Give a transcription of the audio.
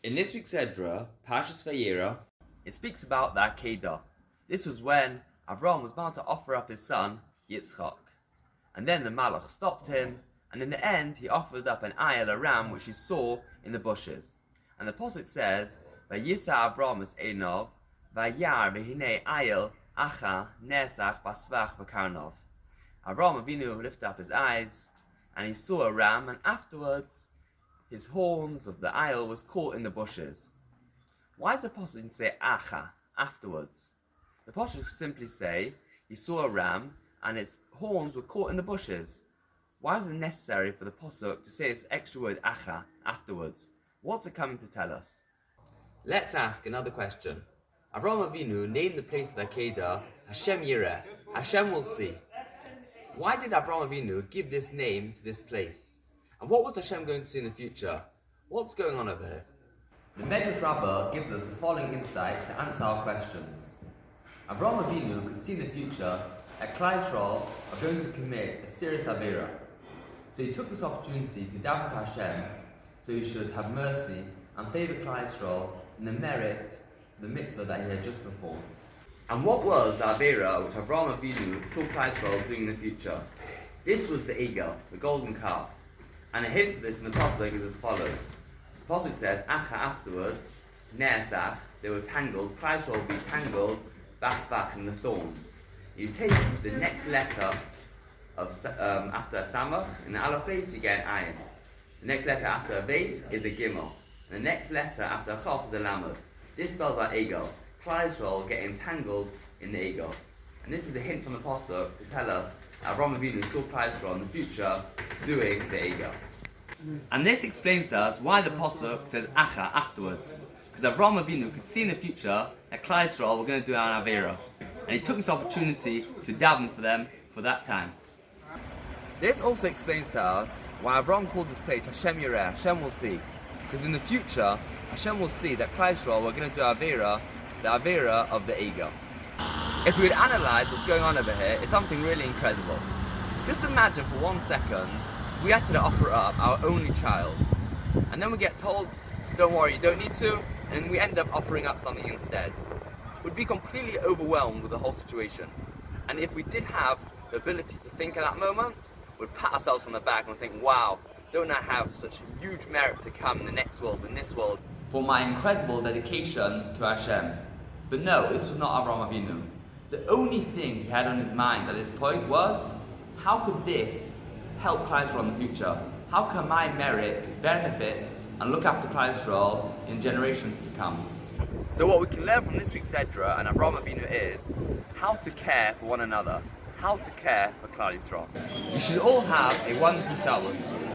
In this week's Dvar, Parshas Vayeira, it speaks about the Akedah. This was when Avram was about to offer up his son, Yitzchak. And then the Malach stopped him, and in the end he offered up an ayil, a ram, which he saw in the bushes. And the Pasuk says, Vayisa Avram es Einov, Vayar v'hinei ayil, acha nesach basvach v'karnov. Avram Avinu lifted up his eyes, and he saw a ram, and afterwards his horns of the ayil was caught in the bushes. Why does the Pasuk say acha, afterwards? The Pasuk simply say he saw a ram and its horns were caught in the bushes. Why is it necessary for the Pasuk to say this extra word acha, afterwards? What's it coming to tell us? Let's ask another question. Avram Avinu named the place of the Akedah Hashem Yireh, Hashem will see. Why did Avram Avinu give this name to this place? And what was Hashem going to see in the future? What's going on over here? The Medrash Rabbah gives us the following insight to answer our questions. Avram Avinu could see in the future that Klal Yisrael are going to commit a serious Aveira. So he took this opportunity to daven to Hashem, so he should have mercy and favour Klal Yisrael in the merit of the mitzvah that he had just performed. And what was the Aveira which Avram Avinu saw Klal Yisrael doing in the future? This was the Egel, the golden calf. And a hint for this in the Pasuk is as follows. The Pasuk says, Acha afterwards, Ne'esach, they were tangled, Klal Yisrael will be tangled, Basvach in the thorns. You take the next letter of after a Samach, in the Aleph base you get an Ayin. The next letter after a base is a Gimel. And the next letter after a Chaf is a Lamed. This spells out Egel. Klal Yisrael get entangled in the Egel. And this is a hint from the Pasuk to tell us Avram Avinu saw Klal Yisrael in the future doing the Egel. And this explains to us why the Pasuk says Acha afterwards. Because Avram Avinu could see in the future that Klal Yisrael were going to do an Aveira. And he took this opportunity to daven for them for that time. This also explains to us why Avram called this place Hashem Yireh, Hashem will see. Because in the future, Hashem will see that Klal Yisrael were going to do Aveira, the Aveira of the Egel. If we would analyse what's going on over here, it's something really incredible. Just imagine for 1 second, we had to offer up our only child. And then we get told, don't worry, you don't need to, and then we end up offering up something instead. We'd be completely overwhelmed with the whole situation. And if we did have the ability to think at that moment, we'd pat ourselves on the back and think, wow, don't I have such huge merit to come in the next world, in this world, for my incredible dedication to Hashem. But no, this was not Avram Avinu. The only thing he had on his mind at this point was, how could this help Klal Yisrael in the future? How can my merit benefit and look after Klal Yisrael in generations to come? So what we can learn from this week's Dvar and Avram Avinu is how to care for one another, how to care for Klal Yisrael. You should all have a wonderful Shabbos.